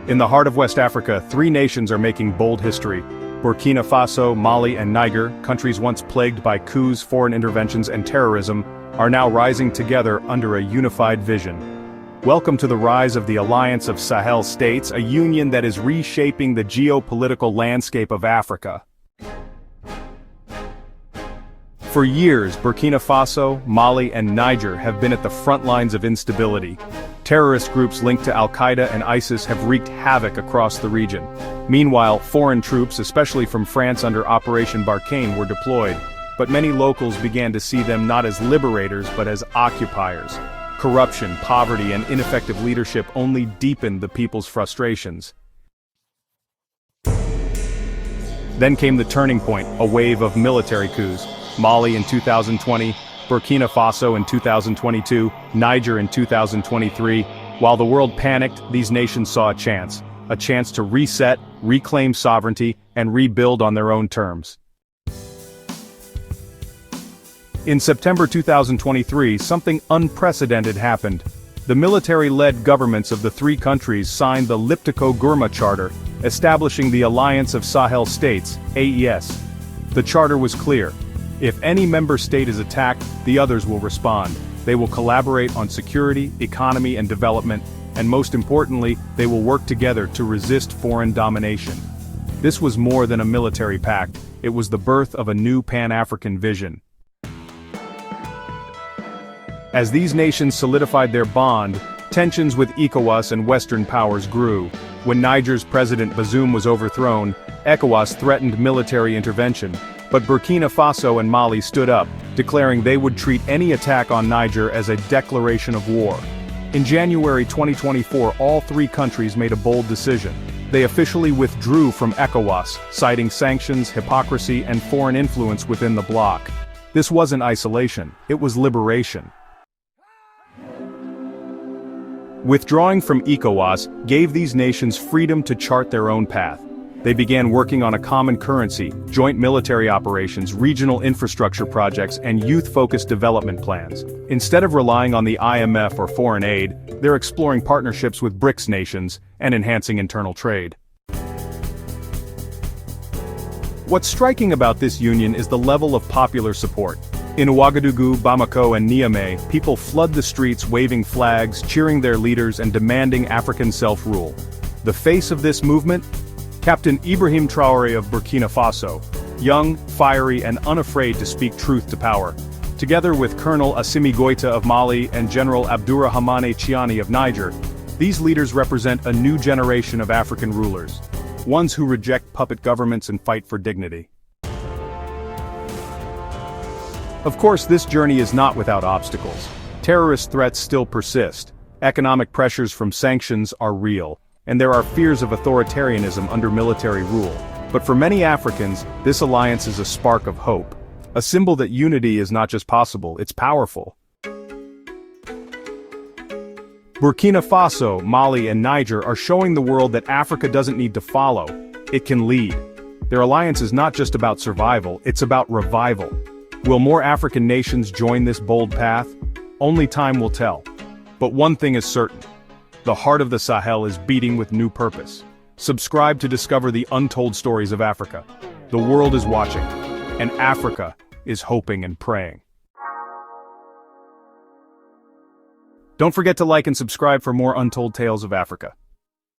In the heart of West Africa, three nations are making bold history. Burkina Faso, Mali, and Niger, countries once plagued by coups, foreign interventions, and terrorism, are now rising together under a unified vision. Welcome to the rise of the Alliance of Sahel States, a union that is reshaping the geopolitical landscape of Africa. For years, Burkina Faso, Mali, and Niger have been at the front lines of instability. Terrorist groups linked to Al-Qaeda and ISIS have wreaked havoc across the region. Meanwhile, foreign troops, especially from France under Operation Barkhane, were deployed, but many locals began to see them not as liberators but as occupiers. Corruption, poverty, and ineffective leadership only deepened the people's frustrations. Then came the turning point, a wave of military coups. Mali in 2020, Burkina Faso in 2022, Niger in 2023. While the world panicked, these nations saw a chance to reset, reclaim sovereignty, and rebuild on their own terms. In September 2023, something unprecedented happened. The military-led governments of the three countries signed the Liptako-Gurma Charter, establishing the Alliance of Sahel States, AES. The charter was clear. If any member state is attacked, the others will respond. They will collaborate on security, economy, and development, and most importantly, they will work together to resist foreign domination. This was more than a military pact, it was the birth of a new Pan-African vision. As these nations solidified their bond, tensions with ECOWAS and Western powers grew. When Niger's President Bazoum was overthrown, ECOWAS threatened military intervention. But Burkina Faso and Mali stood up, declaring they would treat any attack on Niger as a declaration of war. In January 2024, all three countries made a bold decision. They officially withdrew from ECOWAS, citing sanctions, hypocrisy, and foreign influence within the bloc. This wasn't isolation, it was liberation. Withdrawing from ECOWAS gave these nations freedom to chart their own path. They began working on a common currency, joint military operations, regional infrastructure projects, and youth-focused development plans. Instead of relying on the IMF or foreign aid, they're exploring partnerships with BRICS nations and enhancing internal trade. What's striking about this union is the level of popular support. In Ouagadougou, Bamako, and Niamey, people flood the streets waving flags, cheering their leaders, and demanding African self-rule. The face of this movement? Captain Ibrahim Traoré of Burkina Faso, young, fiery, and unafraid to speak truth to power. Together with Colonel Assimi Goïta of Mali and General Abdourahmane Chiani of Niger, these leaders represent a new generation of African rulers, ones who reject puppet governments and fight for dignity. Of course, this journey is not without obstacles. Terrorist threats still persist, economic pressures from sanctions are real, and there are fears of authoritarianism under military rule. But for many Africans, this alliance is a spark of hope, a symbol that unity is not just possible, it's powerful. Burkina Faso, Mali, and Niger are showing the world that Africa doesn't need to follow, it can lead. Their alliance is not just about survival, it's about revival. Will more African nations join this bold path? Only time will tell. But one thing is certain. The heart of the Sahel is beating with new purpose. Subscribe to discover the untold stories of Africa. The world is watching, and Africa is hoping and praying. Don't forget to like and subscribe for more untold tales of Africa.